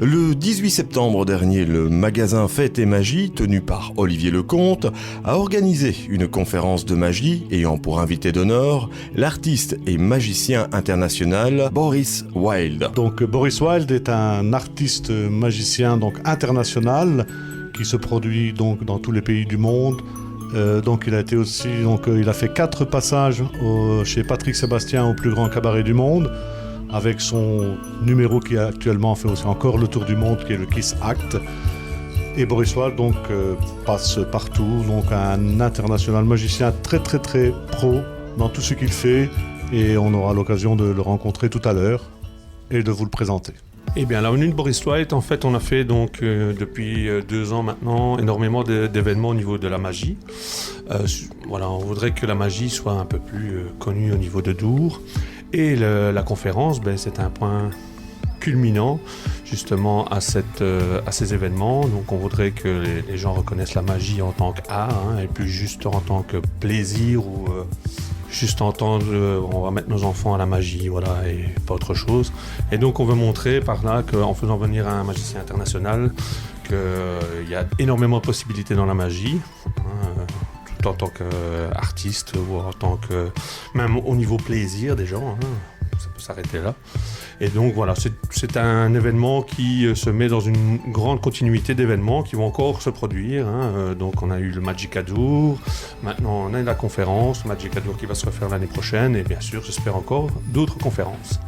Le 18 septembre dernier, le magasin Fête et Magie, tenu par Olivier Lecomte, a organisé une conférence de magie ayant pour invité d'honneur l'artiste et magicien international Boris Wilde. Donc Boris Wilde est un artiste magicien international qui se produit donc dans tous les pays du monde. Il a fait 4 passages chez Patrick Sébastien au plus grand cabaret du monde, avec son numéro qui actuellement fait aussi encore le tour du monde, qui est le Kiss Act. Et Boris Wilde passe partout, un international magicien très très très pro dans tout ce qu'il fait, et on aura l'occasion de le rencontrer tout à l'heure et de vous le présenter. Eh bien, la venue de Boris Wilde, en fait, on a fait depuis 2 ans maintenant énormément d'événements au niveau de la magie. On voudrait que la magie soit un peu plus connue au niveau de Dour. Et la conférence, c'est un point culminant justement à ces événements. Donc on voudrait que les gens reconnaissent la magie en tant qu'art, et plus juste en tant que plaisir ou juste entendre on va mettre nos enfants à la magie, et pas autre chose. Et donc on veut montrer par là qu'en faisant venir un magicien international, qu'il y a énormément de possibilités dans la magie, tout en tant qu'artiste ou en tant que même au niveau plaisir des gens, ça peut s'arrêter là. Et donc c'est un événement qui se met dans une grande continuité d'événements qui vont encore se produire. Donc on a eu le Magic à Dour, maintenant on a la conférence Magic à Dour qui va se refaire l'année prochaine, et bien sûr j'espère encore d'autres conférences.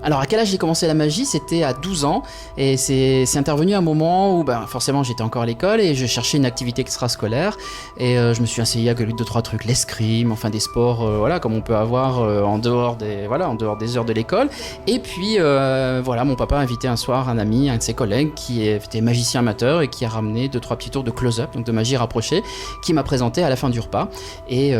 Alors à quel âge j'ai commencé la magie? C'était à 12 ans, et c'est intervenu un moment où forcément j'étais encore à l'école et je cherchais une activité extrascolaire, et je me suis essayé à 2-3 trucs, l'escrime, des sports comme on peut avoir en dehors des heures de l'école. Et puis mon papa a invité un soir un ami, un de ses collègues qui était magicien amateur et qui a ramené 2-3 petits tours de close-up, donc de magie rapprochée, qui m'a présenté à la fin du repas. Et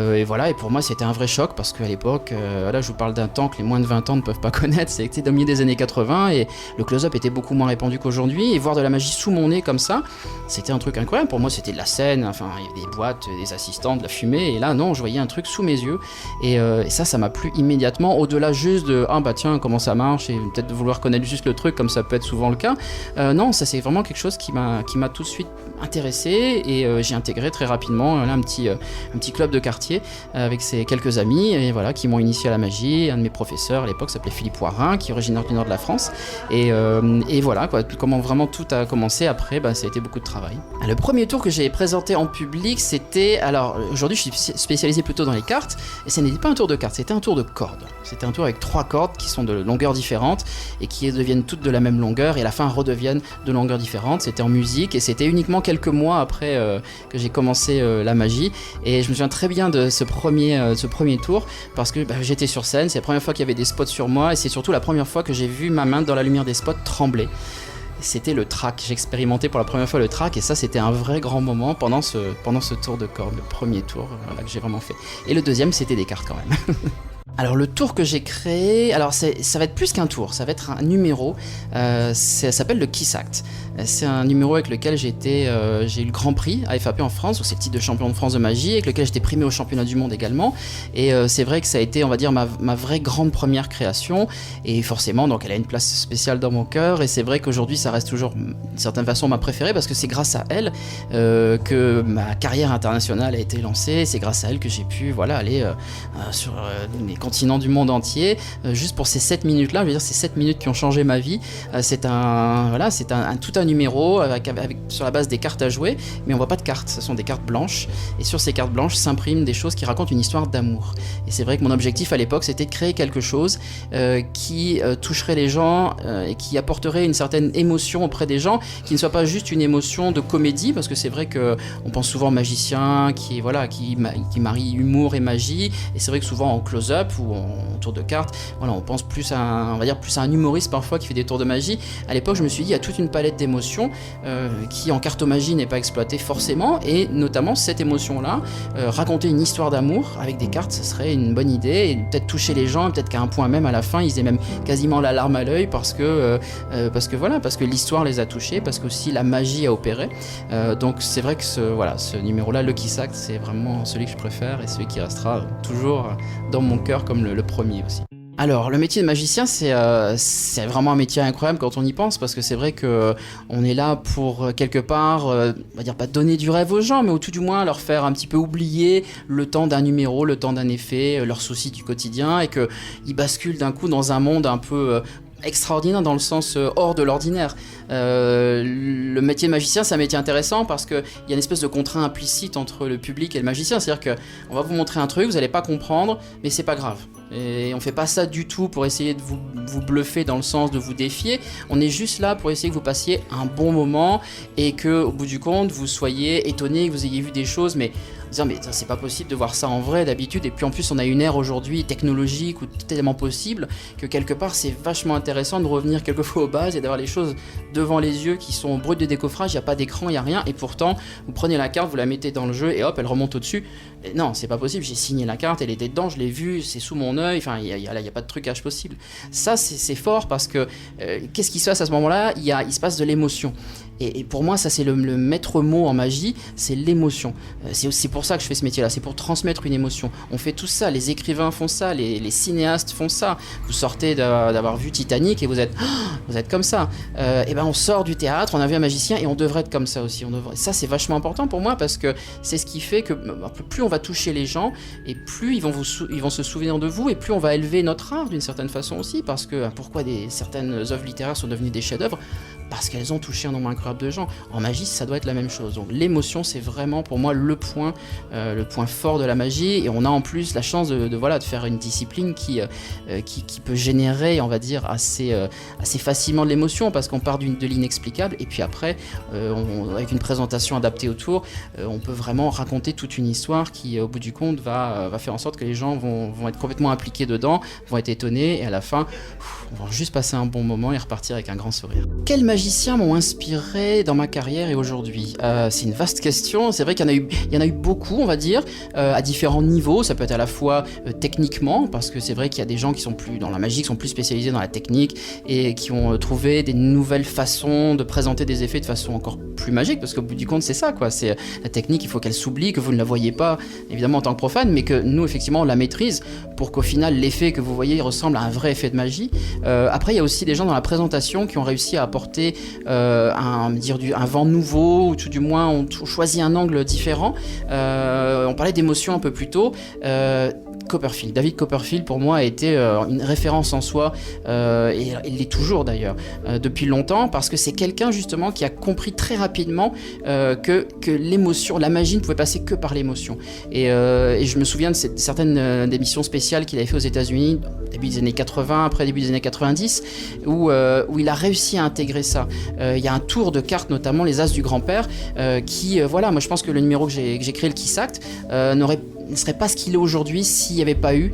pour moi c'était un vrai choc, parce qu'à l'époque, je vous parle d'un temps que les moins de 20 ans ne peuvent pas connaître, c'était au milieu des années 80 et le close-up était beaucoup moins répandu qu'aujourd'hui, et voir de la magie sous mon nez comme ça, c'était un truc incroyable. Pour moi c'était de la scène, il y avait des boîtes, des assistants, de la fumée, et là non, je voyais un truc sous mes yeux, et ça m'a plu immédiatement, au-delà juste de tiens comment ça marche, et peut-être de vouloir connaître juste le truc comme ça peut être souvent le cas. Non, ça c'est vraiment quelque chose qui m'a tout de suite intéressé, et j'ai intégré très rapidement un petit club de quartier avec ces quelques amis, et qui m'ont initié à la magie. Un de mes professeurs à l'époque s'appelait Philippe Poirin, qui est originaire du nord de la France, et comment vraiment tout a commencé après, ça a été beaucoup de travail. Le premier tour que j'ai présenté en public, c'était, aujourd'hui je suis spécialisé plutôt dans les cartes, et ce n'était pas un tour de cartes, c'était un tour de cordes. C'était un tour avec 3 cordes qui sont de longueurs différentes et qui deviennent toutes de la même longueur, et à la fin redeviennent de longueurs différentes. C'était en musique, et c'était uniquement quelques mois après que j'ai commencé la magie, et je me souviens très bien de ce premier tour, parce que j'étais sur scène, c'est la première fois qu'il y avait des spots sur moi, et c'est surtout la première fois que j'ai vu ma main dans la lumière des spots trembler. C'était le track, j'expérimentais pour la première fois le track, et ça c'était un vrai grand moment pendant ce tour de corde, le premier tour que j'ai vraiment fait. Et le deuxième c'était des cartes quand même. Alors le tour que j'ai créé, ça va être plus qu'un tour, ça va être un numéro, ça s'appelle le Kiss Act. C'est un numéro avec lequel j'ai eu le Grand Prix à FAP en France, donc c'est le titre de champion de France de magie, avec lequel j'étais primé au championnat du monde également, et c'est vrai que ça a été, on va dire, ma vraie grande première création, et forcément donc elle a une place spéciale dans mon cœur, et c'est vrai qu'aujourd'hui ça reste toujours d'une certaine façon ma préférée, parce que c'est grâce à elle que ma carrière internationale a été lancée, c'est grâce à elle que j'ai pu aller sur les continents du monde entier, juste pour ces 7 minutes là, je veux dire, ces 7 minutes qui ont changé ma vie. C'est tout un numéro avec sur la base des cartes à jouer, mais on voit pas de cartes, ce sont des cartes blanches, et sur ces cartes blanches s'impriment des choses qui racontent une histoire d'amour. Et c'est vrai que mon objectif à l'époque c'était de créer quelque chose qui toucherait les gens et qui apporterait une certaine émotion auprès des gens, qui ne soit pas juste une émotion de comédie, parce que c'est vrai que on pense souvent magicien qui marie humour et magie, et c'est vrai que souvent en close-up ou en tour de cartes, on pense plus à un humoriste parfois qui fait des tours de magie. À l'époque je me suis dit il y a toute une palette d'émotions qui en cartomagie n'est pas exploitée forcément, et notamment cette émotion-là, raconter une histoire d'amour avec des cartes, ce serait une bonne idée, et peut-être toucher les gens, peut-être qu'à un point même à la fin ils aient même quasiment la larme à l'œil, parce que l'histoire les a touchés, parce que aussi la magie a opéré. Donc c'est vrai que ce numéro-là, le Kiss Act, c'est vraiment celui que je préfère, et celui qui restera toujours dans mon cœur comme le premier aussi. Alors, le métier de magicien, c'est vraiment un métier incroyable quand on y pense, parce que c'est vrai que on est là pour, quelque part, on va dire pas donner du rêve aux gens, mais au tout du moins leur faire un petit peu oublier le temps d'un numéro, le temps d'un effet, leurs soucis du quotidien, et qu'ils basculent d'un coup dans un monde un peu extraordinaire, dans le sens hors de l'ordinaire. Le métier de magicien, c'est un métier intéressant parce qu'il y a une espèce de contrat implicite entre le public et le magicien. C'est-à-dire qu'on va vous montrer un truc, vous n'allez pas comprendre, mais c'est pas grave. Et on fait pas ça du tout pour essayer de vous bluffer, dans le sens de vous défier. On est juste là pour essayer que vous passiez un bon moment et que, au bout du compte, vous soyez étonné, que vous ayez vu des choses, mais dire mais c'est pas possible de voir ça en vrai d'habitude. Et puis en plus on a une ère aujourd'hui technologique où tout est tellement possible que quelque part c'est vachement intéressant de revenir quelquefois aux bases et d'avoir les choses devant les yeux qui sont brutes de décoffrage. Il n'y a pas d'écran, il n'y a rien, et pourtant vous prenez la carte, vous la mettez dans le jeu et hop elle remonte au-dessus. Et non, c'est pas possible, j'ai signé la carte, elle était dedans, je l'ai vue, c'est sous mon œil, enfin il y a pas de trucage possible. Ça c'est fort parce que qu'est-ce qui se passe à ce moment-là? Il se passe de l'émotion. Et pour moi, ça c'est le maître mot en magie, c'est l'émotion. C'est aussi pour ça que je fais ce métier-là, c'est pour transmettre une émotion. On fait tout ça, les écrivains font ça, les cinéastes font ça. Vous sortez d'avoir vu Titanic et vous êtes comme ça. Et ben on sort du théâtre, on a vu un magicien et on devrait être comme ça aussi. Ça c'est vachement important pour moi parce que c'est ce qui fait que plus on va toucher les gens et plus ils vont se souvenir de vous et plus on va élever notre art d'une certaine façon aussi, parce que pourquoi certaines œuvres littéraires sont devenues des chefs-d'œuvre? Parce qu'elles ont touché un nombre incroyable de gens. En magie, ça doit être la même chose. Donc l'émotion, c'est vraiment pour moi le point fort de la magie. Et on a en plus la chance de faire une discipline qui peut générer, on va dire, assez facilement de l'émotion, parce qu'on part de l'inexplicable. Et puis après, avec une présentation adaptée autour, on peut vraiment raconter toute une histoire qui, au bout du compte, va faire en sorte que les gens vont être complètement impliqués dedans, vont être étonnés, et à la fin, on va juste passer un bon moment et repartir avec un grand sourire. Quels magiciens m'ont inspiré dans ma carrière et aujourd'hui? C'est une vaste question. C'est vrai qu'il y en a eu beaucoup, on va dire, à différents niveaux. Ça peut être à la fois techniquement, parce que c'est vrai qu'il y a des gens qui sont plus dans la magie, qui sont plus spécialisés dans la technique et qui ont trouvé des nouvelles façons de présenter des effets de façon encore plus magique, parce qu'au bout du compte, c'est ça, quoi. C'est la technique, il faut qu'elle s'oublie, que vous ne la voyez pas, évidemment, en tant que profane, mais que nous, effectivement, on la maîtrise pour qu'au final, l'effet que vous voyez ressemble à un vrai effet de magie. Après, il y a aussi des gens dans la présentation qui ont réussi à apporter un vent nouveau, ou tout du moins ont choisi un angle différent. On parlait d'émotion un peu plus tôt. Copperfield. David Copperfield, pour moi, a été une référence en soi, et il l'est toujours d'ailleurs, depuis longtemps, parce que c'est quelqu'un justement qui a compris très rapidement que l'émotion, la magie ne pouvait passer que par l'émotion. Et je me souviens de certaines émissions spéciales qu'il avait fait aux États-Unis, début des années 80, après début des années 90, où il a réussi à intégrer ça. Il y a un tour de cartes, notamment les As du grand-père, moi je pense que le numéro que j'ai créé, le Kiss Act, ne serait pas ce qu'il est aujourd'hui s'il n'y avait pas eu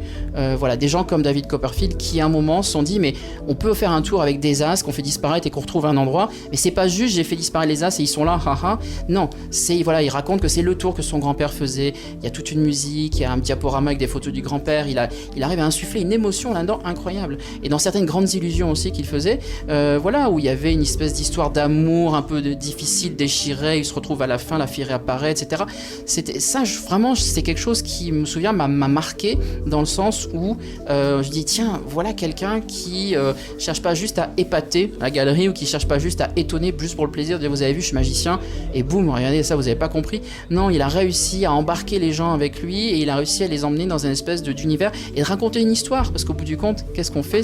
des gens comme David Copperfield qui à un moment se sont dit mais on peut faire un tour avec des as qu'on fait disparaître et qu'on retrouve à un endroit, mais c'est pas juste j'ai fait disparaître les as et ils sont là, haha. Non, il raconte que c'est le tour que son grand-père faisait, il y a toute une musique, il y a un diaporama avec des photos du grand-père, il arrive à insuffler une émotion là-dedans incroyable. Et dans certaines grandes illusions aussi qu'il faisait, où il y avait une espèce d'histoire d'amour un peu difficile, déchirée, il se retrouve à la fin, la fille réapparaît, etc. C'était ça, vraiment, c'est quelque chose qui, me souvient, m'a marqué dans le sens où je dis tiens, voilà quelqu'un qui cherche pas juste à épater la galerie ou qui cherche pas juste à étonner juste pour le plaisir de dire vous avez vu, je suis magicien et boum, regardez ça, vous avez pas compris. Non, il a réussi à embarquer les gens avec lui et il a réussi à les emmener dans une espèce d'univers et de raconter une histoire, parce qu'au bout du compte, qu'est-ce qu'on fait?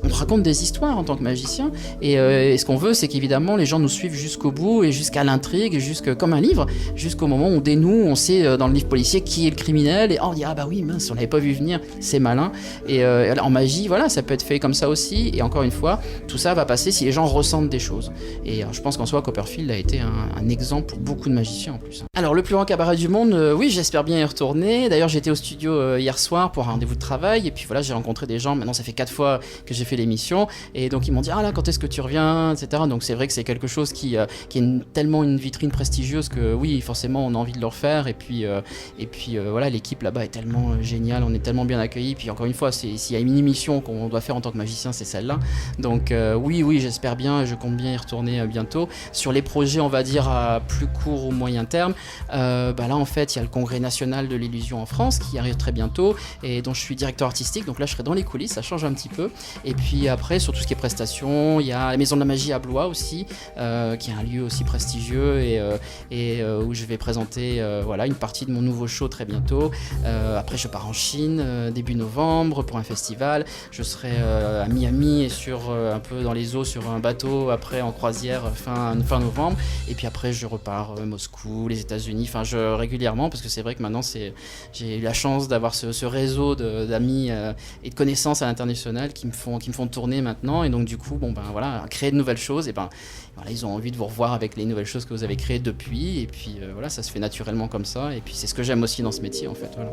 On raconte des histoires en tant que magicien et ce qu'on veut, c'est qu'évidemment les gens nous suivent jusqu'au bout et jusqu'à l'intrigue, comme un livre, jusqu'au moment où on dénoue, on sait dans le livre policier qui est le criminel et on dit ah bah oui mince, on l'avait pas vu venir, c'est malin. Et en magie, ça peut être fait comme ça aussi, et encore une fois, tout ça va passer si les gens ressentent des choses. Et je pense qu'en soi Copperfield a été un exemple pour beaucoup de magiciens en plus. Alors le plus grand cabaret du monde, oui, j'espère bien y retourner. D'ailleurs j'étais au studio hier soir pour un rendez-vous de travail et puis j'ai rencontré des gens. Maintenant ça fait 4 fois que j'ai fait fait l'émission. Et donc ils m'ont dit ah là quand est-ce que tu reviens, etc. Donc c'est vrai que c'est quelque chose qui est tellement une vitrine prestigieuse que oui forcément on a envie de le refaire. Et puis voilà, l'équipe là-bas est tellement géniale, on est tellement bien accueillis. Puis encore une fois, s'il y a une émission qu'on doit faire en tant que magicien, c'est celle-là. Donc oui, j'espère bien, je compte bien y retourner bientôt. Sur les projets, on va dire à plus court ou moyen terme, là en fait il y a le congrès national de l'illusion en France qui arrive très bientôt et dont je suis directeur artistique. Donc là je serai dans les coulisses, ça change un petit peu. Et puis après sur tout ce qui est prestations, il y a la Maison de la Magie à Blois aussi, qui est un lieu aussi prestigieux et où je vais présenter une partie de mon nouveau show très bientôt. Après je pars en Chine début novembre pour un festival. Je serai à Miami et un peu dans les eaux sur un bateau après en croisière fin novembre. Et puis après je repars Moscou, les États-Unis, régulièrement parce que c'est vrai que maintenant j'ai eu la chance d'avoir ce réseau d'amis et de connaissances à l'international qui me font tourner maintenant. Et donc du coup créer de nouvelles choses. Et ils ont envie de vous revoir avec les nouvelles choses que vous avez créées depuis. Et puis ça se fait naturellement comme ça. Et puis c'est ce que j'aime aussi dans ce métier en fait. Voilà.